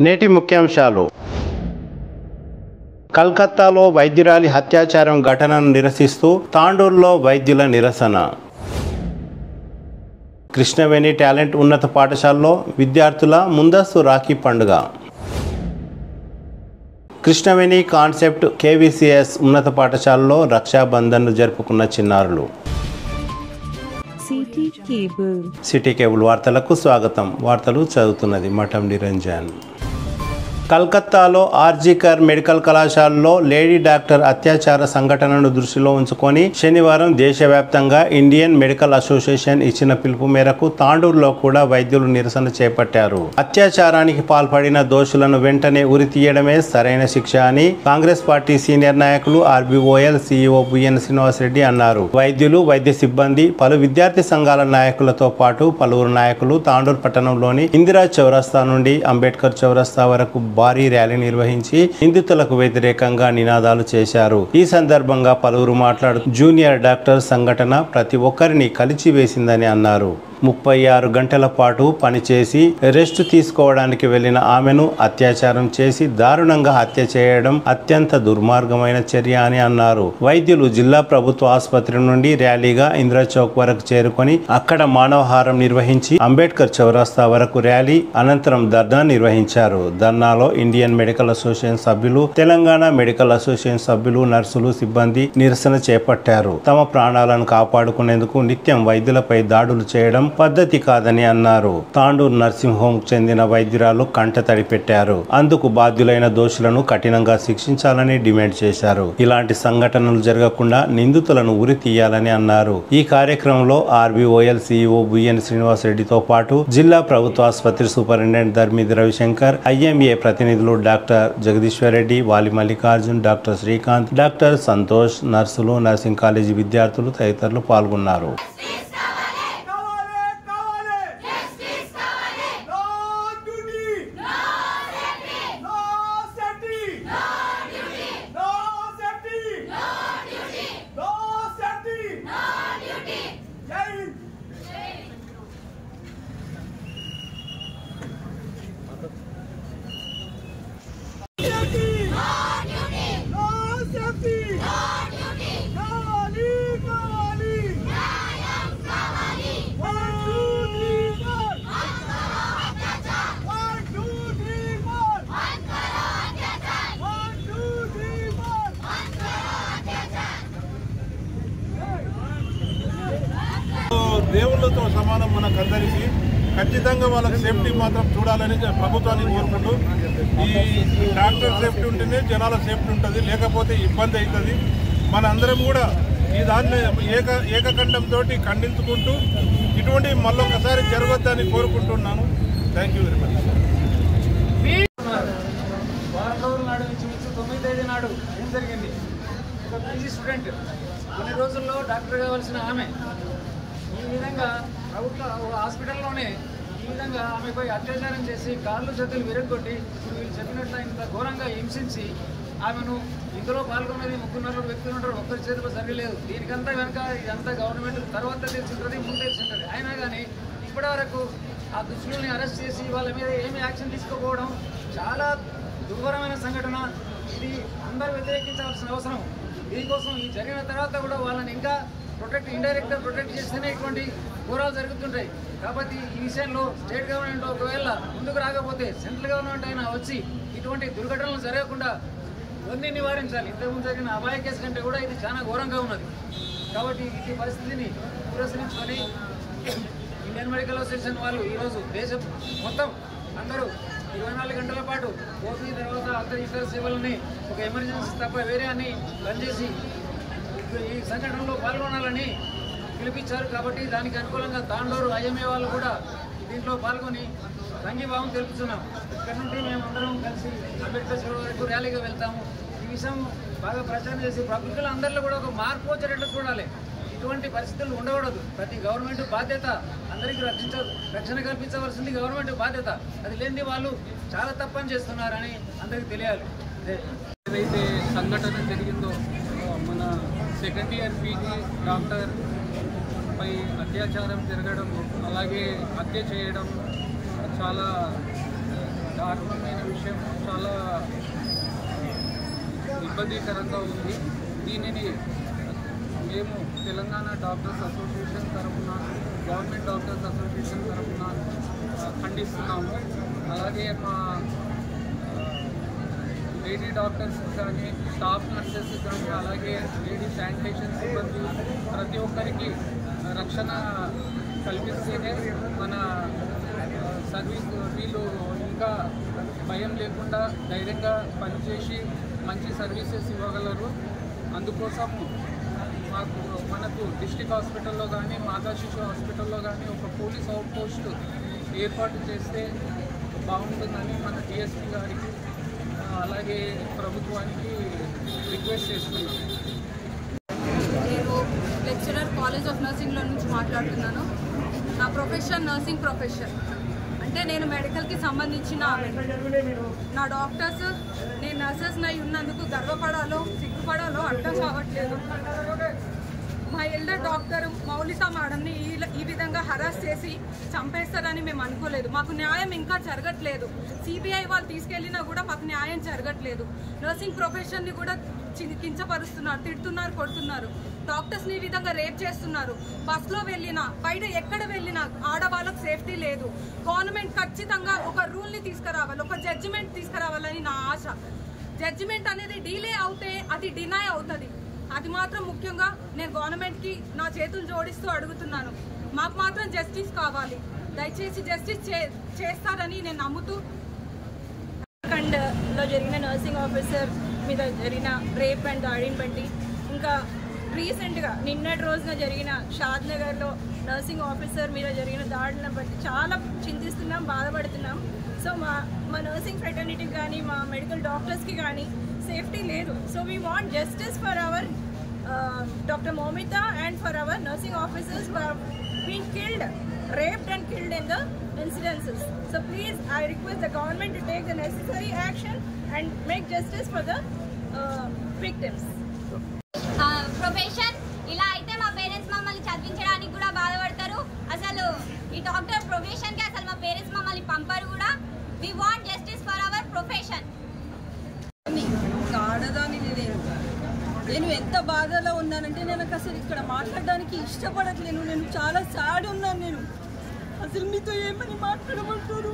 నేటి ముఖ్యాంశాలు. కలకత్తాలో వైద్యురాలి అత్యాచారం ఘటనను నిరసిస్తూ తాండూరులో వైద్యుల నిరసన. కృష్ణవేణి టాలెంట్ ఉన్నత పాఠశాలలో విద్యార్థుల ముందస్తు రాఖీ పండుగ. కృష్ణవేణి కాన్సెప్ట్ కేవీసీఎస్ ఉన్నత పాఠశాలలో రక్షాబంధన్ను జరుపుకున్న చిన్నారులు. సిటీ కేబుల్ వార్తలకు స్వాగతం. వార్తలు చదువుతున్నది మఠం నిరంజన్. కలకత్తాలో ఆర్జీకర్ మెడికల్ కళాశాలలో లేడీ డాక్టర్ అత్యాచార సంఘటనను దృష్టిలో ఉంచుకొని శనివారం దేశవ్యాప్తంగా ఇండియన్ మెడికల్ అసోసియేషన్ ఇచ్చిన పిలుపు మేరకు తాండూరులో కూడా వైద్యులు నిరసన చేపట్టారు. అత్యాచారానికి పాల్పడిన దోషులను వెంటనే ఉరి తీయడమే సరైన శిక్ష అని కాంగ్రెస్ పార్టీ సీనియర్ నాయకులు ఆర్బీఓఎల్ సీఈఓ బిఎన్ శ్రీనివాసరెడ్డి అన్నారు. వైద్యులు, వైద్య సిబ్బంది, పలు విద్యార్థి సంఘాల నాయకులతో పాటు పలువురు నాయకులు తాండూరు పట్టణంలోని ఇందిరా చౌరస్తా నుండి అంబేద్కర్ చౌరస్తా వరకు భారీ ర్యాలీ నిర్వహించి నిందితులకు వ్యతిరేకంగా నినాదాలు చేశారు. ఈ సందర్భంగా పలువురు మాట్లాడుతూ జూనియర్ డాక్టర్ సంఘటన ప్రతి ఒక్కరిని కలిచివేసిందని అన్నారు. 36 గంటల పాటు పనిచేసి రెస్ట్ తీసుకోవడానికి వెళ్లిన ఆమెను అత్యాచారం చేసి దారుణంగా హత్య చేయడం అత్యంత దుర్మార్గమైన చర్య అని అన్నారు. వైద్యులు జిల్లా ప్రభుత్వ ఆసుపత్రి నుండి ర్యాలీగా ఇందిరా చౌక్ వరకు చేరుకొని అక్కడ మానవహారం నిర్వహించి అంబేద్కర్ చౌరస్తా వరకు ర్యాలీ అనంతరం ధర్నా నిర్వహించారు. ధర్నాలో ఇండియన్ మెడికల్ అసోసియేషన్ సభ్యులు, తెలంగాణ మెడికల్ అసోసియేషన్ సభ్యులు, నర్సులు, సిబ్బంది నిరసన చేపట్టారు. తమ ప్రాణాలను కాపాడుకునేందుకు నిత్యం వైద్యులపై దాడులు చేయడం పద్ధతి కాదని అన్నారు. తాండూరు నర్సింగ్ హోమ్ చెందిన వైద్యురాలు కంట తడి పెట్టారు. అందుకు బాధ్యులైన దోషులను కఠినంగా శిక్షించాలని డిమాండ్ చేశారు. ఇలాంటి సంఘటనలు జరగకుండా నిందితులను ఉరి తీయాలని అన్నారు. ఈ కార్యక్రమంలో ఆర్బీఓఎల్ సీఈఓ బిఎన్ శ్రీనివాసరెడ్డితో పాటు జిల్లా ప్రభుత్వ ఆసుపత్రి సూపరింటెండెంట్ ధర్మిది రవిశంకర్, ఐఎంఏ ప్రతినిధులు డాక్టర్ జగదీశ్వర్ రెడ్డి, వాలి మల్లికార్జున్, డాక్టర్ శ్రీకాంత్, డాక్టర్ సంతోష్, నర్సులు, నర్సింగ్ కాలేజీ విద్యార్థులు తదితరులు పాల్గొన్నారు. దేవుళ్ళతో సమానం మనకందరికీ. ఖచ్చితంగా వాళ్ళకి సేఫ్టీ మాత్రం చూడాలని ప్రభుత్వాన్ని కోరుకుంటూ, ఈ డాక్టర్ సేఫ్టీ ఉంటేనే జనాల సేఫ్టీ ఉంటుంది, లేకపోతే ఇబ్బంది అవుతుంది. మనందరం కూడా ఈ దాన్ని ఏకకంఠంతో ఖండించుకుంటూ ఇటువంటి మళ్ళొకసారి జరగొద్దని కోరుకుంటున్నాను. Thank you very much. వారం రోజుల నాడు నుంచి 9వ తేదీ నాడు ఏం జరిగింది? ఒక పీజీ స్టూడెంట్ కొన్ని రోజుల్లో డాక్టర్ కావాల్సిన ఆమె ఈ విధంగా ప్రభుత్వ హాస్పిటల్లోనే ఈ విధంగా ఆమెపై అత్యాచారం చేసి కాళ్ళు చేతులు విరగొట్టి వీళ్ళు చెప్పినట్లు ఇంత ఘోరంగా హింసించి ఆమెను ఇందులో పాల్గొన్నది 3 వ్యక్తులు ఉంటారు, ఒక్కరి చేతిలో సరిలేదు. దీనికంతా వెనక ఇదంతా గవర్నమెంట్ తర్వాత తెలిసింటుంది, ముందు తెలిసింటుంది. అయినా కానీ ఇప్పటి వరకు ఆ దుష్టుల్ని అరెస్ట్ చేసి వాళ్ళ మీద ఏమి యాక్షన్ తీసుకోకపోవడం చాలా దుర్భరమైన సంఘటన. ఇది అందరూ వ్యతిరేకించాల్సిన అవసరం. దీనికోసం ఈ జరిగిన తర్వాత కూడా వాళ్ళని ఇంకా ఇండైరెక్ట్గా ప్రొటెక్ట్ చేస్తేనే ఇటువంటి ఘోరాలు జరుగుతుంటాయి. కాబట్టి ఈ విషయంలో స్టేట్ గవర్నమెంట్ ఒకవేళ ముందుకు రాకపోతే సెంట్రల్ గవర్నమెంట్ అయినా వచ్చి ఇటువంటి దుర్ఘటనలు జరగకుండా ఇవన్నీ నివారించాలి. ఇంతకుముందు జరిగిన అబాయ కేసు కంటే కూడా ఇది చాలా ఘోరంగా ఉన్నది. కాబట్టి ఈ పరిస్థితిని పురస్కరించుకొని ఇండియన్ మెడికల్ అసోసియేషన్ వాళ్ళు ఈరోజు దేశం మొత్తం అందరూ 24 గంటల పాటు ఓపీ తర్వాత అంతర్ ఇతర సేవలని ఒక ఎమర్జెన్సీ తప్ప వేరే అన్ని బంద్ చేసి ఈ సంఘటనలో పాల్గొనాలని పిలిపించారు. కాబట్టి దానికి అనుకూలంగా తాండూరు ఐఎంఏ వాళ్ళు కూడా దీంట్లో పాల్గొని సంఘీభావం తెలుపుతున్నాం. ఇక్కడ నుండి మేమందరం కలిసి అంబేద్కర్ చౌరస్తా వరకు ర్యాలీగా వెళ్తాము. ఈ విషయం బాగా ప్రచారం చేసి పబ్లికులందరిలో కూడా ఒక మార్పు వచ్చేటట్లు చూడాలి. ఇటువంటి పరిస్థితులు ఉండకూడదు. ప్రతి గవర్నమెంట్ బాధ్యత అందరికీ రక్షణ కల్పించవలసింది గవర్నమెంట్ బాధ్యత. అది లేని వాళ్ళు చాలా తప్పని చేస్తున్నారని అందరికీ తెలియాలి. ఏదైతే సంఘటన జరిగిందో మన సెకండ్ ఇయర్ పీజీ డాక్టర్ పై అత్యాచారం జరగడం, అలాగే హత్య చేయడం చాలా దారుణమైన విషయం చాలా ఇబ్బందికరంగా ఉంది. దీనిని మేము తెలంగాణ డాక్టర్స్ అసోసియేషన్ తరఫున, గవర్నమెంట్ డాక్టర్స్ అసోసియేషన్ తరఫున ఖండిస్తున్నాము. అలాగే మా లేడీ డాక్టర్స్ కానీ, స్టాఫ్ నర్సెస్ కానీ, అలాగే లేడీ శానిటేషన్ సిబ్బంది ప్రతి ఒక్కరికి రక్షణ కల్పిస్తేనే మన సర్వీస్ వీళ్ళు ఇంకా భయం లేకుండా ధైర్యంగా పనిచేసి మంచి సర్వీసెస్ ఇవ్వగలరు. అందుకోసం మనకు డిస్ట్రిక్ట్ హాస్పిటల్లో కానీ, మాతా శిశు హాస్పిటల్లో కానీ ఒక పోలీస్ అవుట్ పోస్ట్ ఏర్పాటు చేస్తే బాగుంటుందని మన డిఎస్పీ గారికి అలాగే ప్రభుత్వానికి రిక్వెస్ట్ చేస్తున్నాను. నేను లెక్చరర్ కాలేజ్ ఆఫ్ నర్సింగ్లో నుంచి మాట్లాడుతున్నాను. నా ప్రొఫెషన్ నర్సింగ్ ప్రొఫెషన్. అంటే నేను మెడికల్కి సంబంధించిన నా డాక్టర్స్, నేను నర్సెస్ని అయి ఉన్నందుకు గర్వపడాలో సిగ్గుపడాలో అర్థం కావట్లేదు. మా ఎల్డర్ డాక్టర్ మౌలిక మేడంని ఈ విధంగా హరాస్ చేసి చంపేస్తారని మేము అనుకోలేదు. మాకు న్యాయం ఇంకా జరగట్లేదు. సిబిఐ వాళ్ళు తీసుకెళ్లినా కూడా మాకు న్యాయం జరగట్లేదు. నర్సింగ్ ప్రొఫెషన్ని కూడా కించపరుస్తున్నారు, తిడుతున్నారు, కొడుతున్నారు. డాక్టర్స్ని ఈ విధంగా రేప్ చేస్తున్నారు. బస్లో వెళ్ళినా బయట ఎక్కడ వెళ్ళినా ఆడవాళ్ళకు సేఫ్టీ లేదు. గవర్నమెంట్ ఖచ్చితంగా ఒక రూల్ని తీసుకురావాలి, ఒక జడ్జిమెంట్ తీసుకురావాలని నా ఆశ. జడ్జిమెంట్ అనేది డిలే అవుతే అది డినై అవుతుంది. అది మాత్రం ముఖ్యంగా నేను గవర్నమెంట్కి నా చేతులు జోడిస్తూ అడుగుతున్నాను. మాకు మాత్రం జస్టిస్ కావాలి. దయచేసి జస్టిస్ చేస్తారని నేను నమ్ముతూ. లో జరిగిన నర్సింగ్ ఆఫీసర్ మీద జరిగిన రేప్ అండ్ దాడిని బట్టి, ఇంకా రీసెంట్గా నిన్నటి రోజున జరిగిన షాద్నగర్లో నర్సింగ్ ఆఫీసర్ మీద జరిగిన దాడులను బట్టి చాలా చింతిస్తున్నాం, బాధపడుతున్నాం. సో మా నర్సింగ్ ఫ్రెటర్నిటీకి కానీ, మా మెడికల్ డాక్టర్స్కి కానీ సేఫ్టీ లేదు. So we want justice for our doctor Moumita and for our nursing officers who have been killed, raped and killed in the incidences. So please, I request the government to take the necessary action and make justice for the victims. Profession ఇలా అయితే మా parents మమ్మల్ని చదివించడానికి కూడా బాధపడతారు. అసలు ఈ doctor ప్రొఫెషన్కి అసలు మా పేరెంట్స్ మమ్మల్ని పంపరు కూడా. We want justice for our profession. ఆడదాని నేను ఎంత బాధలో ఉన్నానంటే నేను అసలు ఇక్కడ మాట్లాడడానికి ఇష్టపడట్లేను. నేను చాలా సాడ్ ఉన్నాను. నేను అసలు మీతో ఏమని మాట్లాడమంటారు?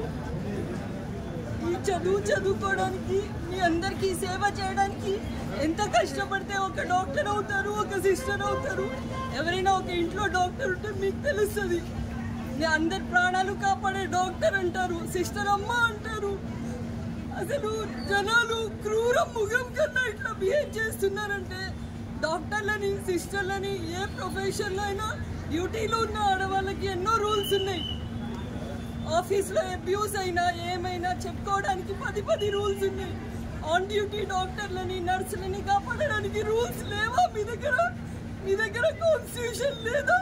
ఈ చదువుకోవడానికి, మీ అందరికీ సేవ చేయడానికి ఎంత కష్టపడితే ఒక డాక్టర్ అవుతారు, ఒక సిస్టర్ అవుతారు. ఎవరైనా ఒక ఇంట్లో డాక్టర్ ఉంటే మీకు తెలుస్తుంది. అందరి ప్రాణాలు కాపాడే డాక్టర్ అంటారు, సిస్టర్ అమ్మ అంటారు. అసలు జనాలు క్రూర ముఖం కన్నా ఇట్లా బిహేవ్ చేస్తున్నారంటే, డాక్టర్లని, సిస్టర్లని, ఏ ప్రొఫెషన్లో అయినా డ్యూటీలో ఉన్న ఆడవాళ్ళకి ఎన్నో రూల్స్ ఉన్నాయి. ఆఫీస్లో అబ్యూస్ అయినా ఏమైనా చెప్పుకోవడానికి 10 రూల్స్ ఉన్నాయి. ఆన్ డ్యూటీ డాక్టర్లని, నర్సులని కాపాడడానికి రూల్స్ లేవా మీ దగ్గర కాన్స్టిట్యూషన్ లేదా?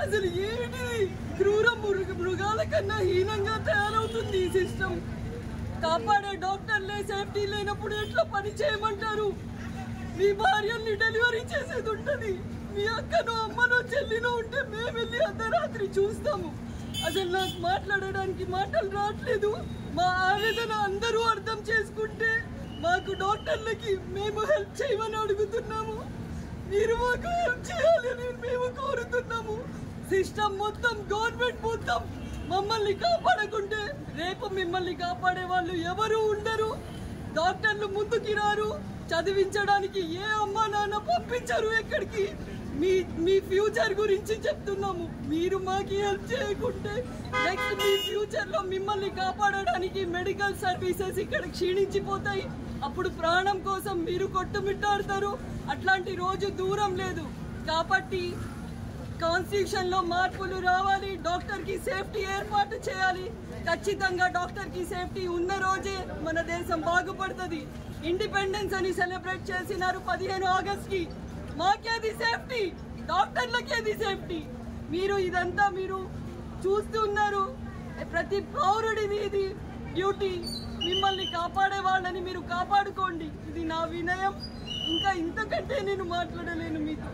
అసలు ఏంటి? క్రూర మృగాల కన్నా హీనంగా తయారవుతుంది ఈ సిస్టమ్. కాపాడే డాక్టర్లే సేఫ్టీ లేనప్పుడు ఎట్లా పని చేయమంటారు? మీ భార్యల్ని డెలివరీ చేసేది ఉంటుంది, మీ అక్కనో అమ్మనో చెల్లినో ఉంటే మేము వెళ్ళి అర్ధరాత్రి చూస్తాము. అసలు నాకు మాట్లాడడానికి మాటలు రావట్లేదు. మా ఆవేదన అందరూ అర్థం చేసుకుంటే మాకు డాక్టర్లకి మేము హెల్ప్ చేయమని అడుగుతున్నాము. మీరు మాకు హెల్ప్ చేయాలని మేము కోరుతున్నాము. సిస్టమ్ మొత్తం, గవర్నమెంట్ మొత్తం మమ్మల్ని కాపాడకుంటే రేపు మిమ్మల్ని కాపాడే వాళ్ళు ఎవరు ఉండరు. డాక్టర్లు ముందుకి రారు, చదివించడానికి ఏ అమ్మా నాన్న పంపించరు ఎక్కడికి. మీ ఫ్యూచర్ గురించి చెప్తున్నాము. మీరు మాకు హెల్ప్ చేయకుంటే నెక్స్ట్ మీ ఫ్యూచర్లో మిమ్మల్ని కాపాడడానికి మెడికల్ సర్వీసెస్ ఇక్కడ క్షీణించిపోతాయి. అప్పుడు ప్రాణం కోసం మీరు కొట్టుమిట్టాడతారు. అట్లాంటి రోజు దూరం లేదు. కాబట్టి కాన్స్టిట్యూషన్లో మార్పులు రావాలి. డాక్టర్కి సేఫ్టీ ఏర్పాటు చేయాలి. ఖచ్చితంగా డాక్టర్కి సేఫ్టీ ఉన్న రోజే మన దేశం బాగుపడుతుంది. ఇండిపెండెన్స్ అని సెలబ్రేట్ చేసినారు 15 ఆగస్ట్కి. మాకేది సేఫ్టీ? డాక్టర్లకేది సేఫ్టీ? ఇదంతా మీరు చూస్తున్నారు. ప్రతి పౌరుడిది ఇది డ్యూటీ. మిమ్మల్ని కాపాడే వాళ్ళని మీరు కాపాడుకోండి. ఇది నా వినయం. ఇంకా ఇంతకంటే నేను మాట్లాడలేను మీతో.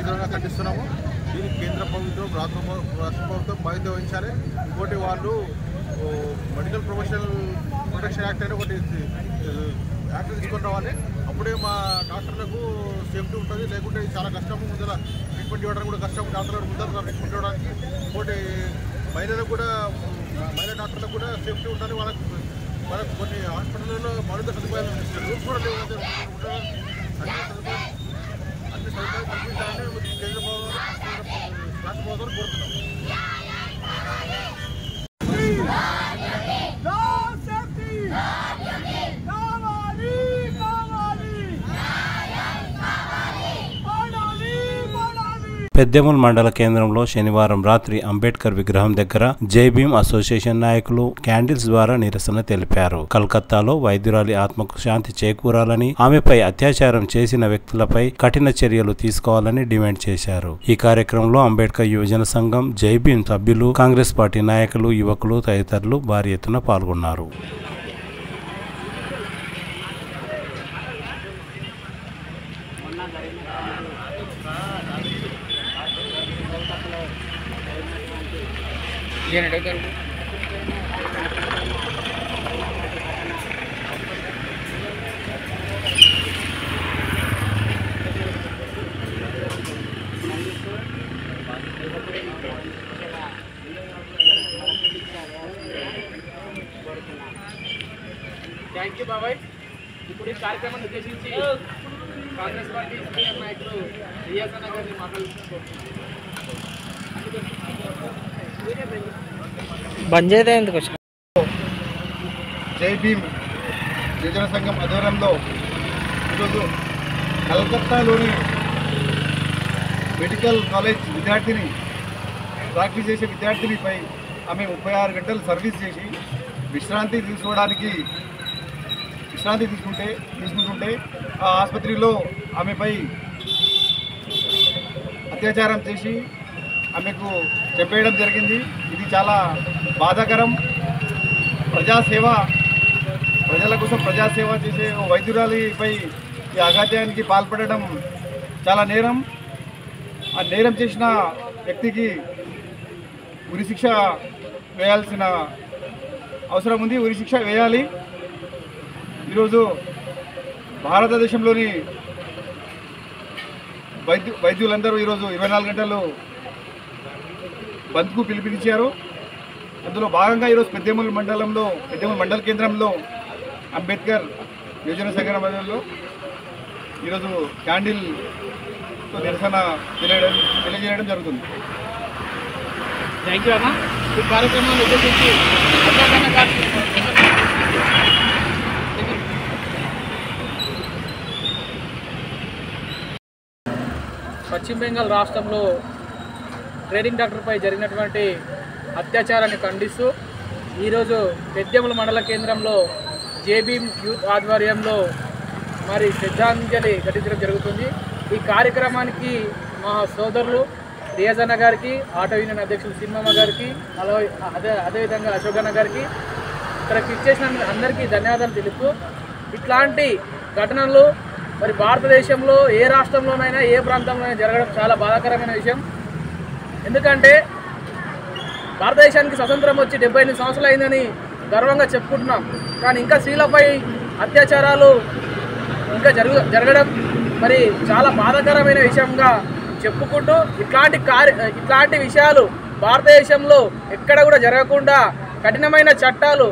తీవ్రంగా ఖండిస్తున్నాము. దీనికి కేంద్ర ప్రభుత్వం రాష్ట్ర ప్రభుత్వం బాధ్యత వహించాలి. ఇంకోటి వాళ్ళు మెడికల్ ప్రొఫెషనల్ ప్రొటెక్షన్ యాక్ట్ అని ఒకటి యాక్ట్ తీసుకొని రావాలి. అప్పుడే మా డాక్టర్లకు సేఫ్టీ ఉంటుంది. లేకుంటే చాలా కష్టము, ముందర ట్రీట్మెంట్ ఇవ్వడానికి కూడా కష్టం. డాక్టర్లకు ముందర ట్రీట్మెంట్ ఇవ్వడానికి. ఇంకోటి మహిళలకు కూడా, మహిళా డాక్టర్లకు కూడా సేఫ్టీ ఉండాలి. వాళ్ళకు కొన్ని హాస్పిటల్లో మరింత సదుపాయాలు రూల్స్ కూడా లేవు. అన్ని సదుపాయాలు కల్పించాలని కేంద్ర ప్రభుత్వం రాష్ట్ర ప్రభుత్వం కోరుతున్నాం. పెద్దెముల్ మండల కేంద్రంలో శనివారం రాత్రి అంబేద్కర్ విగ్రహం దగ్గర జై భీమ్ అసోసియేషన్ నాయకులు క్యాండిల్స్ ద్వారా నిరసన తెలిపారు. కలకత్తాలో వైద్యురాలి ఆత్మకు శాంతి చేకూరాలని, ఆమెపై అత్యాచారం చేసిన వ్యక్తులపై కఠిన చర్యలు తీసుకోవాలని డిమాండ్ చేశారు. ఈ కార్యక్రమంలో అంబేద్కర్ యువజన సంఘం, జై భీమ్ సభ్యులు, కాంగ్రెస్ పార్టీ నాయకులు, యువకులు తదితరులు భారీ ఎత్తున పాల్గొన్నారు. థ్యాంక్ యూ బాబాయ్. ఇప్పుడు ఈ కార్యక్రమాన్ని ఉద్దేశించి కాంగ్రెస్ పార్టీ సీనియర్ నాయకులు రియాజ్ అన్న గారిని మాట్లాడుతున్నారు. బంద్ చేద్దాం ఎందుకు? జై భీమ్ యువజన సంఘం ఆధ్వర్యంలో ఈరోజు కలకత్తాలోని మెడికల్ కాలేజ్ విద్యార్థిని, ప్రాక్టీస్ చేసే విద్యార్థినిపై ఆమె 36 గంటలు సర్వీస్ చేసి విశ్రాంతి తీసుకుంటుంటే ఆ ఆసుపత్రిలో ఆమెపై అత్యాచారం చేసి ఆమెకు చెప్పేయడం జరిగింది. ఇది చాలా బాధాకరం. ప్రజల కోసం ప్రజాసేవ చేసే వైద్యురాలిపై ఈ అఘాత్యానికి పాల్పడడం చాలా నేరం. ఆ నేరం చేసిన వ్యక్తికి ఉరిశిక్ష వేయాల్సిన అవసరం ఉంది. ఉరిశిక్ష వేయాలి. ఈరోజు భారతదేశంలోని వైద్యులందరూ ఈరోజు 24 గంటలు బంద్కు పిలుపునిచ్చారు. అందులో భాగంగా ఈరోజు పెద్దేముల్ మండల కేంద్రంలో అంబేద్కర్ యోజన సంఘటన మండలంలో ఈరోజు క్యాండిల్తో నిరసన తెలియజేయడం జరుగుతుంది. థ్యాంక్ యూ అన్న. ఈ కార్యక్రమాన్ని ఉద్దేశించి పశ్చిమ బెంగాల్ రాష్ట్రంలో ట్రేడింగ్ డాక్టర్పై జరిగినటువంటి అత్యాచారాన్ని ఖండిస్తూ ఈరోజు పెద్దేముల మండల కేంద్రంలో జేబీఎం యూత్ ఆధ్వర్యంలో మరి శ్రద్ధాంజలి ఘటించడం జరుగుతుంది. ఈ కార్యక్రమానికి మా సోదరులు రియాజ్ అన్న గారికి, ఆటో యూనియన్ అధ్యక్షులు సినిమమ్మ గారికి, అదేవిధంగా అశోక్ అన్న గారికి, ఇక్కడికి ఇచ్చేసిన అందరికీ ధన్యవాదాలు తెలుపుతూ ఇట్లాంటి ఘటనలు మరి భారతదేశంలో ఏ రాష్ట్రంలోనైనా ఏ ప్రాంతంలోనైనా జరగడం చాలా బాధాకరమైన విషయం. ఎందుకంటే భారతదేశానికి స్వతంత్రం వచ్చి 78 సంవత్సరాలు అయిందని గర్వంగా చెప్పుకుంటున్నాం. కానీ ఇంకా స్త్రీలపై అత్యాచారాలు ఇంకా జరగడం మరి చాలా బాధాకరమైన విషయంగా చెప్పుకుంటూ ఇట్లాంటి విషయాలు భారతదేశంలో ఎక్కడ కూడా జరగకుండా కఠినమైన చట్టాలు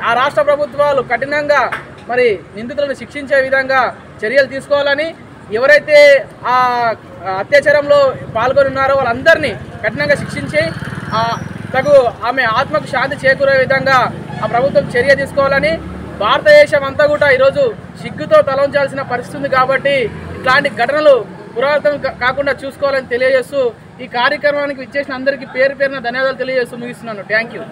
ఆ రాష్ట్ర ప్రభుత్వాలు కఠినంగా మరి నిందితులను శిక్షించే విధంగా చర్యలు తీసుకోవాలని, ఎవరైతే ఆ అత్యాచారంలో పాల్గొని ఉన్నారో వాళ్ళందరినీ కఠినంగా శిక్షించి తగు ఆమె ఆత్మకు శాంతి చేకూరే విధంగా ఆ ప్రభుత్వం చర్య తీసుకోవాలని, భారతదేశం అంతా కూడా ఈరోజు సిగ్గుతో తలొంచాల్సిన పరిస్థితి ఉంది. కాబట్టి ఇట్లాంటి ఘటనలు పునరావృతం కాకుండా చూసుకోవాలని తెలియజేస్తూ ఈ కార్యక్రమానికి విచ్చేసిన అందరికీ పేరు పేరున ధన్యవాదాలు తెలియజేస్తూ ముగిస్తున్నాను. Thank you.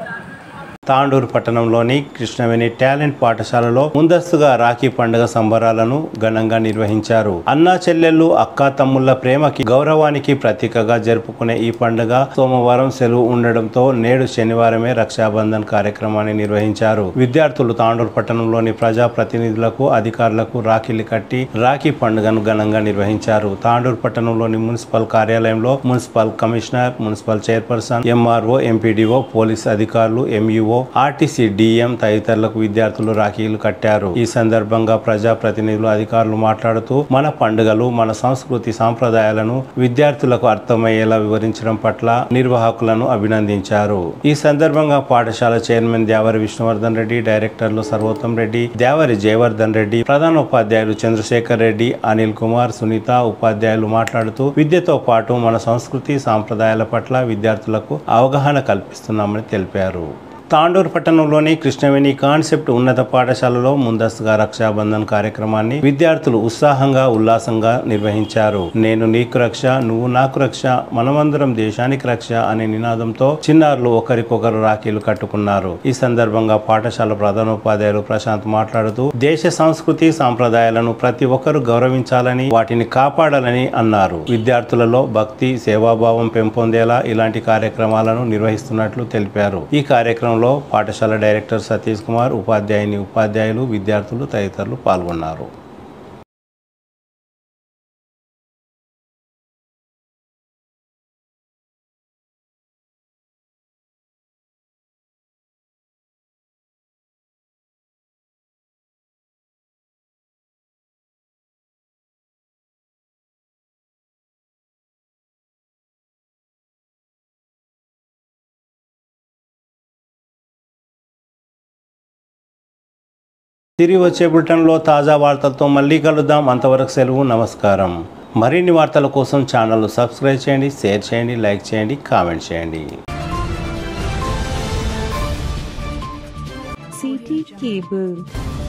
తాండూరు పట్టణంలోని కృష్ణవేణి టాలెంట్ పాఠశాలలో ముందస్తుగా రాఖీ పండుగ సంబరాలను ఘనంగా నిర్వహించారు. అన్నా చెల్లెళ్ళు, అక్కా తమ్ముళ్ల ప్రేమకి గౌరవానికి ప్రతీకగా జరుపుకునే ఈ పండుగ సోమవారం సెలవు ఉండడంతో నేడు శనివారమే రక్షాబంధన్ కార్యక్రమాన్ని నిర్వహించారు. విద్యార్థులు తాండూరు పట్టణంలోని ప్రజా ప్రతినిధులకు, అధికారులకు రాఖీలు కట్టి రాఖీ పండుగను ఘనంగా నిర్వహించారు. తాండూరు పట్టణంలోని మున్సిపల్ కార్యాలయంలో municipal commissioner, municipal chairperson, MRO, MPDO, police అధికారులు, ఎంఈఓ, ఆర్టీసీ డిఎం తదితరులకు విద్యార్థులు రాఖీలు కట్టారు. ఈ సందర్భంగా ప్రజా ప్రతినిధులు, అధికారులు మాట్లాడుతూ మన పండుగలు, మన సంస్కృతి సాంప్రదాయాలను విద్యార్థులకు అర్థమయ్యేలా వివరించడం పట్ల నిర్వాహకులను అభినందించారు. ఈ సందర్భంగా పాఠశాల చైర్మన్ దేవరి విష్ణువర్ధన్ రెడ్డి, డైరెక్టర్లు సర్వోత్తం రెడ్డి, దేవరి జయవర్ధన్ రెడ్డి, ప్రధానోపాధ్యాయులు చంద్రశేఖర్ రెడ్డి, అనిల్ కుమార్, సునీత ఉపాధ్యాయులు మాట్లాడుతూ విద్యతో పాటు మన సంస్కృతి సాంప్రదాయాల పట్ల విద్యార్థులకు అవగాహన కల్పిస్తున్నామని తెలిపారు. తాండూరు పట్టణంలోని కృష్ణవేణి కాన్సెప్ట్ ఉన్నత పాఠశాలలో ముందస్తుగా రక్షాబంధన్ కార్యక్రమాన్ని విద్యార్థులు ఉత్సాహంగా, ఉల్లాసంగా నిర్వహించారు. నేను నీకు రక్ష, నువ్వు నాకు రక్ష, మనమందరం దేశానికి రక్ష అనే నినాదంతో చిన్నారులు ఒకరికొకరు రాఖీలు కట్టుకున్నారు. ఈ సందర్భంగా పాఠశాల ప్రధానోపాధ్యాయులు ప్రశాంత్ మాట్లాడుతూ దేశ సంస్కృతి సాంప్రదాయాలను ప్రతి ఒక్కరూ గౌరవించాలని, వాటిని కాపాడాలని అన్నారు. విద్యార్థులలో భక్తి, సేవాభావం పెంపొందేలా ఇలాంటి కార్యక్రమాలను నిర్వహిస్తున్నట్లు తెలిపారు. ఈ కార్యక్రమంలో పాఠశాల డైరెక్టర్ సతీష్ కుమార్, ఉపాధ్యాయులు, విద్యార్థులు తదితరులు పాల్గొన్నారు. తిరిగి వచ్చే బులెటిన్లో తాజా వార్తలతో మళ్ళీ కలుద్దాం. అంతవరకు సెలవు, నమస్కారం. మరిన్ని వార్తల కోసం ఛానల్ సబ్స్క్రైబ్ చేయండి, షేర్ చేయండి, లైక్ చేయండి, కామెంట్ చేయండి. CT Cable